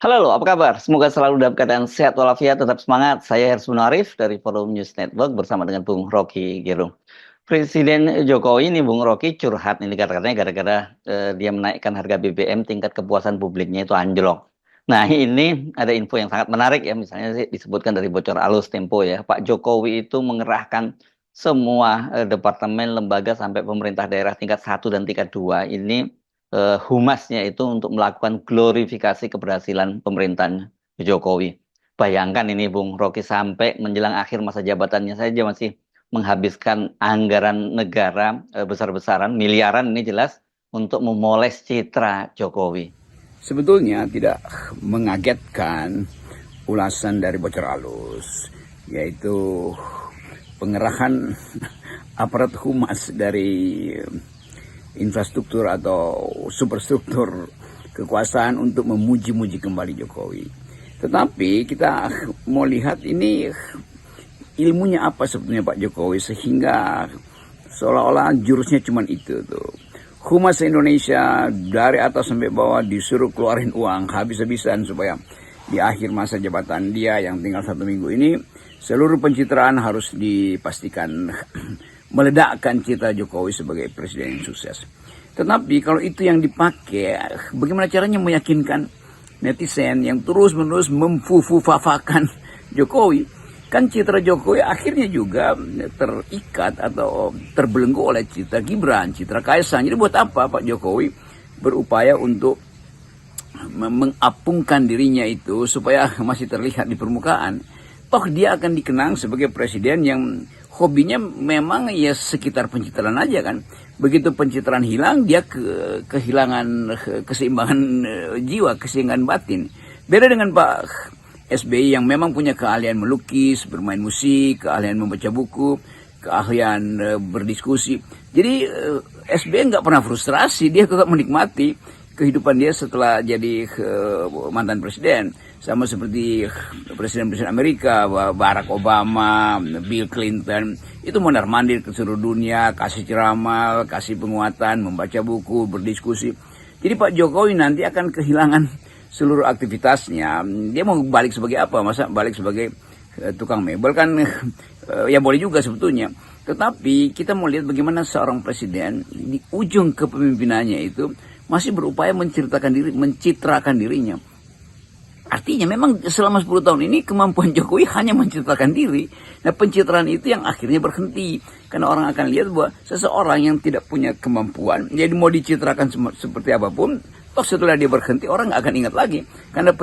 Halo, apa kabar? Semoga selalu dalam keadaan sehat walafiat, tetap semangat. Saya Hersman Arif dari Forum News Network bersama dengan Bung Rocky Gerung. Presiden Jokowi ini Bung Rocky curhat ini katanya gara-gara dia menaikkan harga BBM, tingkat kepuasan publiknya itu anjlok. Nah, ini ada info yang sangat menarik ya, misalnya sih disebutkan dari bocor alus Tempo ya. Pak Jokowi itu mengerahkan semua departemen, lembaga sampai pemerintah daerah tingkat 1 dan tingkat 2 ini humasnya itu untuk melakukan glorifikasi keberhasilan pemerintahan Jokowi. Bayangkan ini Bung Rocky sampai menjelang akhir masa jabatannya saja masih menghabiskan anggaran negara besar-besaran, miliaran ini jelas untuk memoles citra Jokowi. Sebetulnya tidak mengagetkan ulasan dari bocor alus, yaitu pengerahan aparat humas dari infrastruktur atau superstruktur kekuasaan untuk memuji-muji kembali Jokowi. Tetapi kita mau lihat ini ilmunya apa sebetulnya Pak Jokowi sehingga seolah-olah jurusnya cuma itu tuh. Humas Indonesia dari atas sampai bawah disuruh keluarin uang habis-habisan supaya di akhir masa jabatan dia yang tinggal 1 minggu ini seluruh pencitraan harus dipastikan meledakkan citra Jokowi sebagai presiden yang sukses. Tetapi kalau itu yang dipakai, bagaimana caranya meyakinkan netizen yang terus-menerus memfufafakan Jokowi? Kan citra Jokowi akhirnya juga terikat atau terbelenggu oleh citra Gibran, citra Kaisang. Jadi buat apa Pak Jokowi berupaya untuk mengapungkan dirinya itu supaya masih terlihat di permukaan? Toh dia akan dikenang sebagai presiden yang hobinya memang ya sekitar pencitraan aja kan. Begitu pencitraan hilang, dia kehilangan keseimbangan jiwa, keseimbangan batin. Beda dengan Pak SBY yang memang punya keahlian melukis, bermain musik, keahlian membaca buku, keahlian berdiskusi. Jadi SBY nggak pernah frustrasi, dia tetap menikmati kehidupan dia setelah jadi mantan presiden. Sama seperti presiden-presiden Amerika, Barack Obama, Bill Clinton, itu mondar-mandir ke seluruh dunia, kasih ceramah, kasih penguatan, membaca buku, berdiskusi. Jadi Pak Jokowi nanti akan kehilangan seluruh aktivitasnya. Dia mau balik sebagai apa? Masa balik sebagai tukang mebel kan ya boleh juga sebetulnya. Tetapi kita mau lihat bagaimana seorang presiden di ujung kepemimpinannya itu masih berupaya mencitrakan dirinya. Artinya memang selama 10 tahun ini kemampuan Jokowi hanya mencitrakan diri. Nah pencitraan itu yang akhirnya berhenti. Karena orang akan lihat bahwa seseorang yang tidak punya kemampuan, jadi mau dicitrakan seperti apapun, toh setelah dia berhenti orang nggak akan ingat lagi. Karena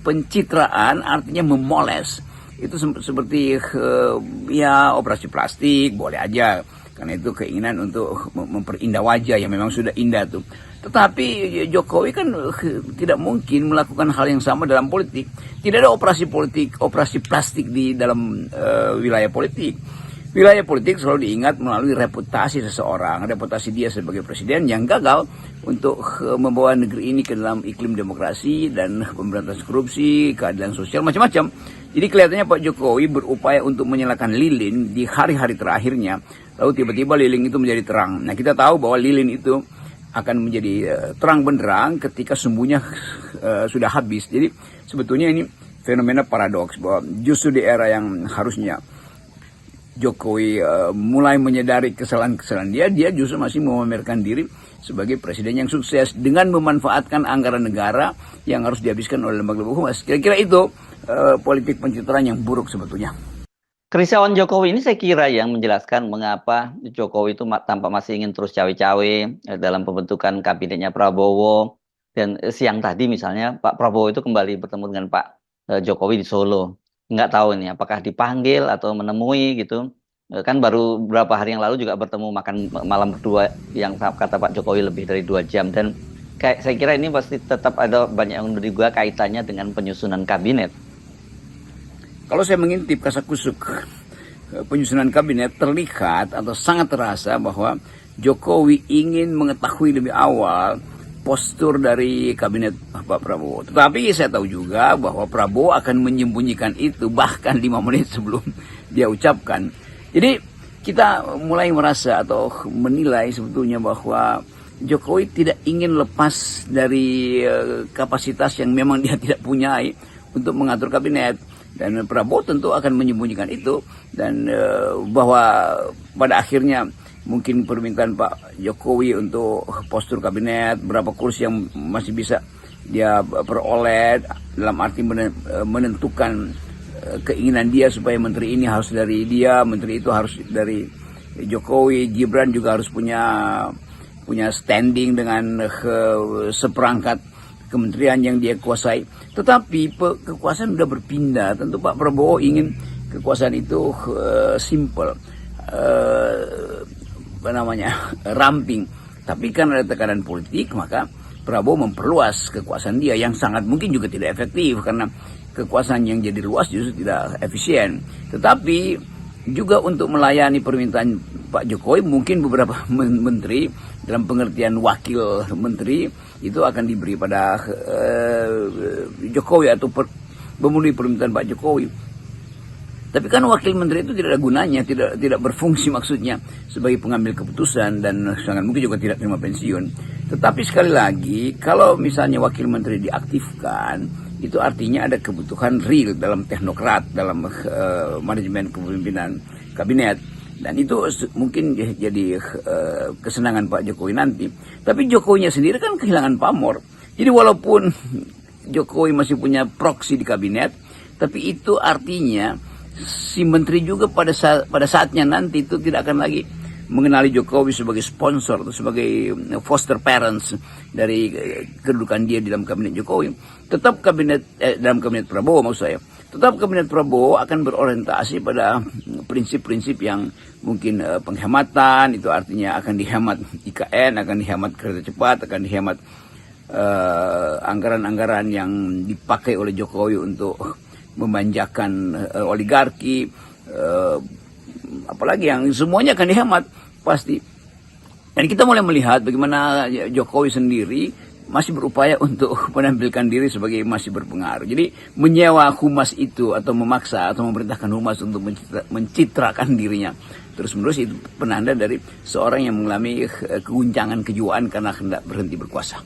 pencitraan artinya memoles. Itu seperti ya operasi plastik boleh aja. Karena itu keinginan untuk memperindah wajah yang memang sudah indah tuh. Tetapi Jokowi kan tidak mungkin melakukan hal yang sama dalam politik. Tidak ada operasi plastik di dalam wilayah politik. Wilayah politik selalu diingat melalui reputasi seseorang, reputasi dia sebagai presiden yang gagal untuk membawa negeri ini ke dalam iklim demokrasi dan pemberantasan korupsi, keadilan sosial, macam-macam. Jadi kelihatannya Pak Jokowi berupaya untuk menyalakan lilin di hari-hari terakhirnya, lalu tiba-tiba lilin itu menjadi terang. Nah kita tahu bahwa lilin itu akan menjadi terang benderang ketika sumbunya sudah habis. Jadi sebetulnya ini fenomena paradoks bahwa justru di era yang harusnya Jokowi mulai menyadari kesalahan-kesalahan dia justru masih memamerkan diri sebagai presiden yang sukses dengan memanfaatkan anggaran negara yang harus dihabiskan oleh lembaga humas. Kira-kira itu politik pencitraan yang buruk sebetulnya. Kerisauan Jokowi ini saya kira yang menjelaskan mengapa Jokowi itu tampak masih ingin terus cawe-cawe dalam pembentukan kabinetnya Prabowo. Dan siang tadi misalnya Pak Prabowo itu kembali bertemu dengan Pak Jokowi di Solo. Nggak tahu ini apakah dipanggil atau menemui gitu. Kan baru beberapa hari yang lalu juga bertemu makan malam berdua yang kata Pak Jokowi lebih dari 2 jam. Dan saya kira ini pasti tetap ada banyak yang juga kaitannya dengan penyusunan kabinet. Kalau saya mengintip kasakusuk penyusunan kabinet terlihat atau sangat terasa bahwa Jokowi ingin mengetahui lebih awal postur dari kabinet Pak Prabowo. Tetapi saya tahu juga bahwa Prabowo akan menyembunyikan itu bahkan 5 menit sebelum dia ucapkan. Jadi kita mulai merasa atau menilai sebetulnya bahwa Jokowi tidak ingin lepas dari kapasitas yang memang dia tidak punyai untuk mengatur kabinet. Dan Prabowo tentu akan menyembunyikan itu, dan bahwa pada akhirnya mungkin permintaan Pak Jokowi untuk postur kabinet, berapa kursi yang masih bisa dia peroleh, dalam arti menentukan keinginan dia supaya menteri ini harus dari dia, menteri itu harus dari Jokowi, Gibran juga harus punya standing dengan seperangkat kementerian yang dia kuasai. Tetapi kekuasaan sudah berpindah. Tentu Pak Prabowo ingin kekuasaan itu simple, ramping. Tapi karena ada tekanan politik, maka Prabowo memperluas kekuasaan dia yang sangat mungkin juga tidak efektif, karena kekuasaan yang jadi luas justru tidak efisien. Tetapi juga untuk melayani permintaan Pak Jokowi, mungkin beberapa menteri dalam pengertian wakil menteri itu akan diberi pada Jokowi atau memenuhi permintaan Pak Jokowi. Tapi kan wakil menteri itu tidak ada gunanya, tidak berfungsi maksudnya sebagai pengambil keputusan, dan sangat mungkin juga tidak terima pensiun. Tetapi sekali lagi, kalau misalnya wakil menteri diaktifkan, itu artinya ada kebutuhan real dalam teknokrat, dalam manajemen kepemimpinan kabinet. Dan itu mungkin jadi kesenangan Pak Jokowi nanti. Tapi Jokowinya sendiri kan kehilangan pamor. Jadi walaupun Jokowi masih punya proksi di kabinet, tapi itu artinya si menteri juga pada saatnya nanti itu tidak akan lagi mengenali Jokowi sebagai sponsor atau sebagai foster parents dari kedudukan dia di dalam kabinet Jokowi. Tetap dalam kabinet Prabowo maksud saya. Tetap kabinet Prabowo akan berorientasi pada prinsip-prinsip yang mungkin penghematan, itu artinya akan dihemat IKN, akan dihemat kereta cepat, akan dihemat anggaran-anggaran yang dipakai oleh Jokowi untuk memanjakan oligarki, apalagi yang semuanya akan dihemat pasti. Dan kita mulai melihat bagaimana Jokowi sendiri masih berupaya untuk menampilkan diri sebagai masih berpengaruh. Jadi menyewa humas itu atau memaksa atau memerintahkan humas untuk mencitrakan dirinya terus-menerus, itu penanda dari seorang yang mengalami keguncangan kejiwaan karena hendak berhenti berkuasa.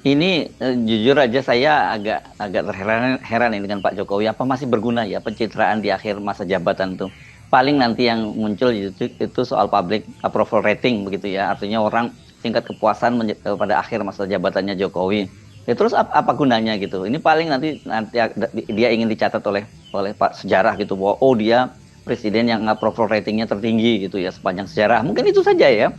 Ini jujur aja saya agak terheran ini dengan Pak Jokowi. Apa masih berguna ya pencitraan di akhir masa jabatan tuh? Paling nanti yang muncul itu soal public approval rating begitu ya. Artinya orang tingkat kepuasan pada akhir masa jabatannya Jokowi. Ya terus apa gunanya gitu? Ini paling nanti dia ingin dicatat oleh Pak sejarah gitu, bahwa oh dia presiden yang approval ratingnya tertinggi gitu ya sepanjang sejarah. Mungkin itu saja ya.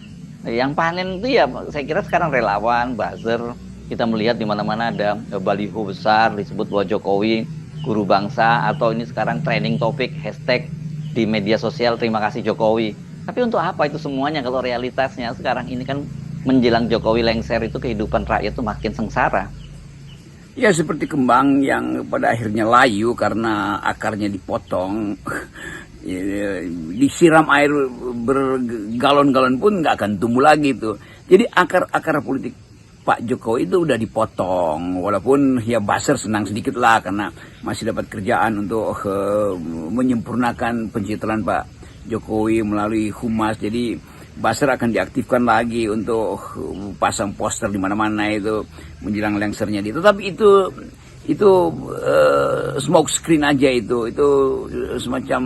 Yang panen itu ya saya kira sekarang relawan, buzzer. Kita melihat di mana-mana ada baliho besar disebut bahwa Jokowi guru bangsa, atau ini sekarang trending topik hashtag di media sosial terima kasih Jokowi. Tapi untuk apa itu semuanya kalau realitasnya sekarang ini kan menjelang Jokowi lengser itu kehidupan rakyat itu makin sengsara. Ya seperti kembang yang pada akhirnya layu karena akarnya dipotong. Disiram air bergalon-galon pun nggak akan tumbuh lagi tuh. Jadi akar politik Pak Jokowi itu udah dipotong, walaupun ya buzzer senang sedikit lah karena masih dapat kerjaan untuk menyempurnakan pencitraan Pak Jokowi melalui humas. Jadi buzzer akan diaktifkan lagi untuk pasang poster di mana-mana itu menjelang lengsernya dia. Tetapi itu smoke screen aja, itu semacam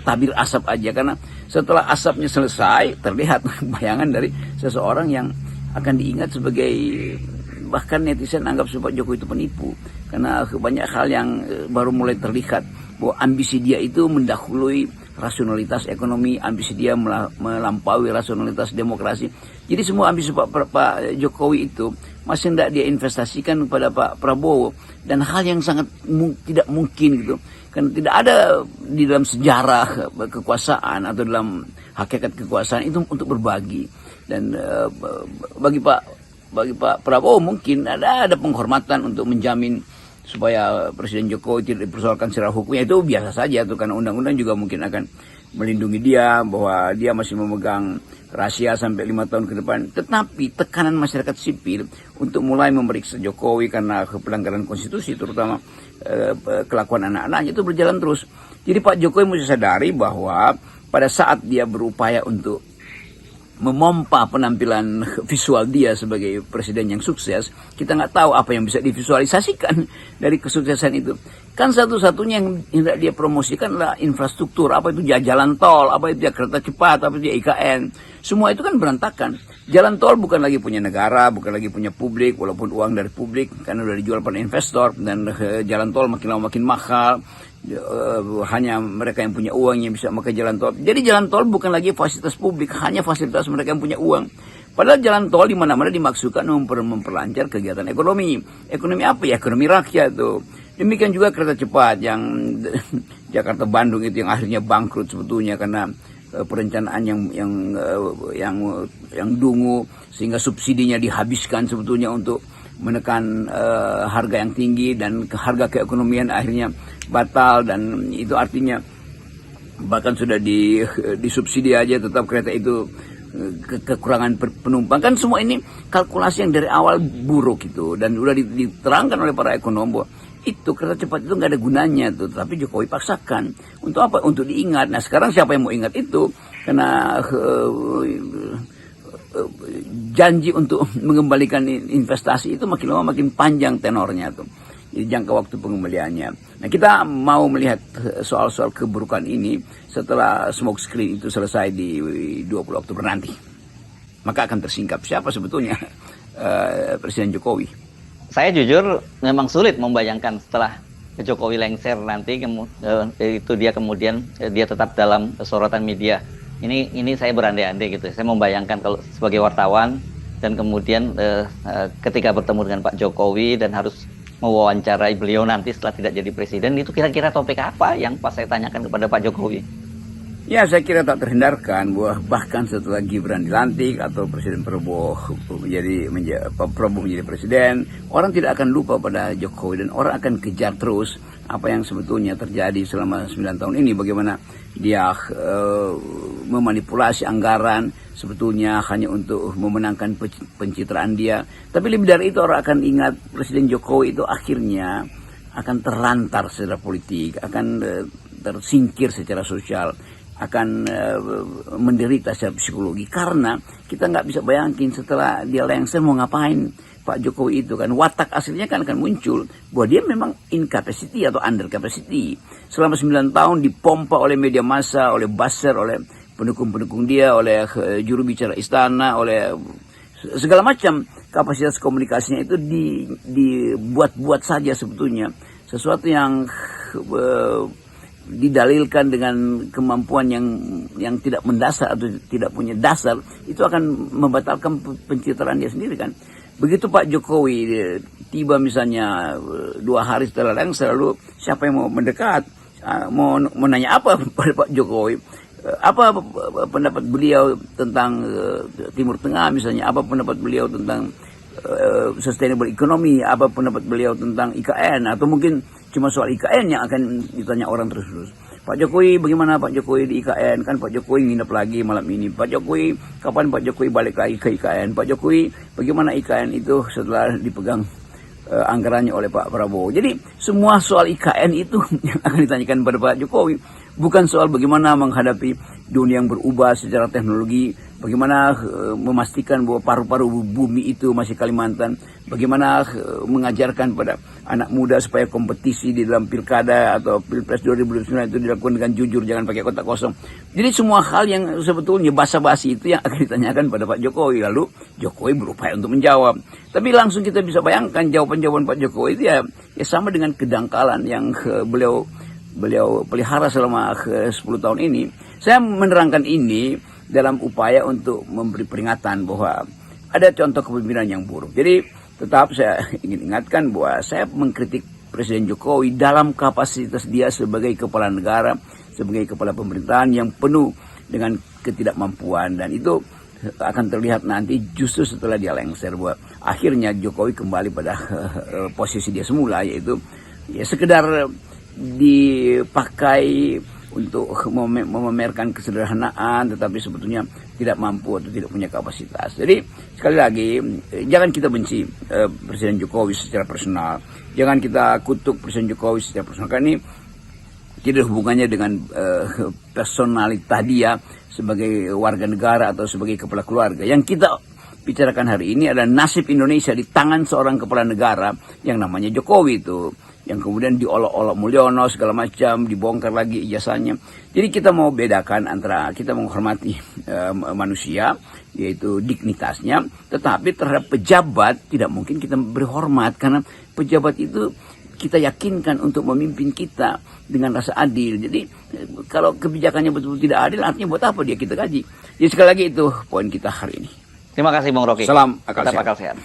tabir asap aja, karena setelah asapnya selesai terlihat bayangan dari seseorang yang akan diingat sebagai, bahkan netizen anggap Pak Jokowi itu penipu, karena banyak hal yang baru mulai terlihat bahwa ambisi dia itu mendahului rasionalitas ekonomi, ambisi dia melampaui rasionalitas demokrasi. Jadi semua ambisi Pak Jokowi itu masih tidak dia investasikan kepada Pak Prabowo, dan hal yang sangat tidak mungkin gitu, karena tidak ada di dalam sejarah kekuasaan atau dalam hakikat kekuasaan itu untuk berbagi. Dan bagi Pak Prabowo mungkin ada penghormatan untuk menjamin supaya Presiden Jokowi tidak dipersoalkan secara hukumnya, itu biasa saja tuh, karena undang-undang juga mungkin akan melindungi dia bahwa dia masih memegang rahasia sampai 5 tahun ke depan. Tetapi tekanan masyarakat sipil untuk mulai memeriksa Jokowi karena pelanggaran konstitusi, terutama kelakuan anak-anaknya, itu berjalan terus. Jadi Pak Jokowi mesti sadari bahwa pada saat dia berupaya untuk memompa penampilan visual dia sebagai presiden yang sukses, kita nggak tahu apa yang bisa divisualisasikan dari kesuksesan itu. Kan satu-satunya yang hendak dia promosikan adalah infrastruktur, apa itu jalan tol, apa itu kereta cepat, apa itu IKN. Semua itu kan berantakan. Jalan tol bukan lagi punya negara, bukan lagi punya publik, walaupun uang dari publik karena sudah dijual pada investor, dan jalan tol makin lama makin mahal. Hanya mereka yang punya uang yang bisa memakai jalan tol. Jadi jalan tol bukan lagi fasilitas publik, hanya fasilitas mereka yang punya uang. Padahal jalan tol di mana-mana dimaksudkan memperlancar kegiatan ekonomi. Ekonomi apa ya? Ekonomi rakyat tuh. Demikian juga kereta cepat yang Jakarta Bandung itu yang akhirnya bangkrut sebetulnya karena perencanaan yang dungu, sehingga subsidinya dihabiskan sebetulnya untuk menekan harga yang tinggi, dan harga keekonomian akhirnya batal, dan itu artinya bahkan sudah disubsidi aja tetap kereta itu kekurangan penumpang. Kan semua ini kalkulasi yang dari awal buruk itu, dan sudah diterangkan oleh para ekonom bahwa itu kereta cepat itu nggak ada gunanya tuh, tapi Jokowi paksakan untuk apa? Untuk diingat. Nah sekarang siapa yang mau ingat itu? Karena janji untuk mengembalikan investasi itu makin lama makin panjang tenornya tuh, jadi jangka waktu pengembaliannya. Nah kita mau melihat soal-soal keburukan ini setelah smoke screen itu selesai di 20 Oktober nanti, maka akan tersingkap siapa sebetulnya Presiden Jokowi. Saya jujur memang sulit membayangkan setelah Jokowi lengser nanti itu dia kemudian dia tetap dalam sorotan media. Ini saya berandai-andai gitu. Saya membayangkan kalau sebagai wartawan dan kemudian ketika bertemu dengan Pak Jokowi dan harus mewawancarai beliau nanti setelah tidak jadi presiden, itu kira-kira topik apa yang pas saya tanyakan kepada Pak Jokowi? Ya saya kira tak terhindarkan bahwa bahkan setelah Gibran dilantik atau Presiden Prabowo menjadi presiden, orang tidak akan lupa pada Jokowi, dan orang akan kejar terus apa yang sebetulnya terjadi selama 9 tahun ini, bagaimana dia memanipulasi anggaran sebetulnya hanya untuk memenangkan pencitraan dia. Tapi lebih dari itu orang akan ingat Presiden Jokowi itu akhirnya akan terlantar secara politik, akan tersingkir secara sosial, akan menderita secara psikologi, karena kita nggak bisa bayangin setelah dia lengser mau ngapain Pak Jokowi itu kan. Watak aslinya kan akan muncul bahwa dia memang incapacity atau under capacity. Selama 9 tahun dipompa oleh media massa, oleh buzzer, oleh pendukung-pendukung dia, oleh juru bicara istana, oleh segala macam kapasitas komunikasinya itu dibuat-buat saja sebetulnya. Sesuatu yang didalilkan dengan kemampuan yang tidak mendasar atau tidak punya dasar, itu akan membatalkan pencitraan dia sendiri kan. Begitu Pak Jokowi tiba misalnya 2 hari setelah lengser, lalu siapa yang mau mendekat, mau nanya apa pada Pak Jokowi, apa pendapat beliau tentang Timur Tengah misalnya, apa pendapat beliau tentang sustainable economy, apa pendapat beliau tentang IKN, atau mungkin cuma soal IKN yang akan ditanya orang terus-terus. Pak Jokowi bagaimana Pak Jokowi di IKN, kan Pak Jokowi nginep lagi malam ini. Pak Jokowi kapan Pak Jokowi balik lagi ke IKN, Pak Jokowi bagaimana IKN itu setelah dipegang anggarannya oleh Pak Prabowo. Jadi semua soal IKN itu yang akan ditanyakan pada Pak Jokowi, bukan soal bagaimana menghadapi dunia yang berubah secara teknologi, bagaimana memastikan bahwa paru-paru bumi itu masih Kalimantan, bagaimana mengajarkan pada anak muda supaya kompetisi di dalam pilkada atau pilpres 2029 itu dilakukan dengan jujur, jangan pakai kotak kosong. Jadi semua hal yang sebetulnya basa-basi itu yang akan ditanyakan pada Pak Jokowi, lalu Jokowi berupaya untuk menjawab. Tapi langsung kita bisa bayangkan jawaban-jawaban Pak Jokowi itu ya sama dengan kedangkalan yang beliau pelihara selama 10 tahun ini. Saya menerangkan ini dalam upaya untuk memberi peringatan bahwa ada contoh kepemimpinan yang buruk. Jadi tetap saya ingin ingatkan bahwa saya mengkritik Presiden Jokowi dalam kapasitas dia sebagai kepala negara, sebagai kepala pemerintahan yang penuh dengan ketidakmampuan, dan itu akan terlihat nanti justru setelah dia lengser, bahwa akhirnya Jokowi kembali pada posisi dia semula, yaitu ya sekedar dipakai untuk memamerkan kesederhanaan, tetapi sebetulnya tidak mampu atau tidak punya kapasitas. Jadi sekali lagi, jangan kita benci Presiden Jokowi secara personal, jangan kita kutuk Presiden Jokowi secara personal, karena ini Tidak ada hubungannya dengan personalitas dia sebagai warga negara atau sebagai kepala keluarga. Yang kita bicarakan hari ini adalah nasib Indonesia di tangan seorang kepala negara yang namanya Jokowi itu, yang kemudian diolok-olok Mulyono segala macam, dibongkar lagi ijazahnya. Jadi kita mau bedakan antara kita menghormati manusia, yaitu dignitasnya, tetapi terhadap pejabat tidak mungkin kita beri hormat, karena pejabat itu kita yakinkan untuk memimpin kita dengan rasa adil. Jadi kalau kebijakannya betul-betul tidak adil, artinya buat apa dia kita gaji? Jadi sekali lagi itu poin kita hari ini. Terima kasih Bung Rocky. Salam akal Tetap sehat. akal sehat.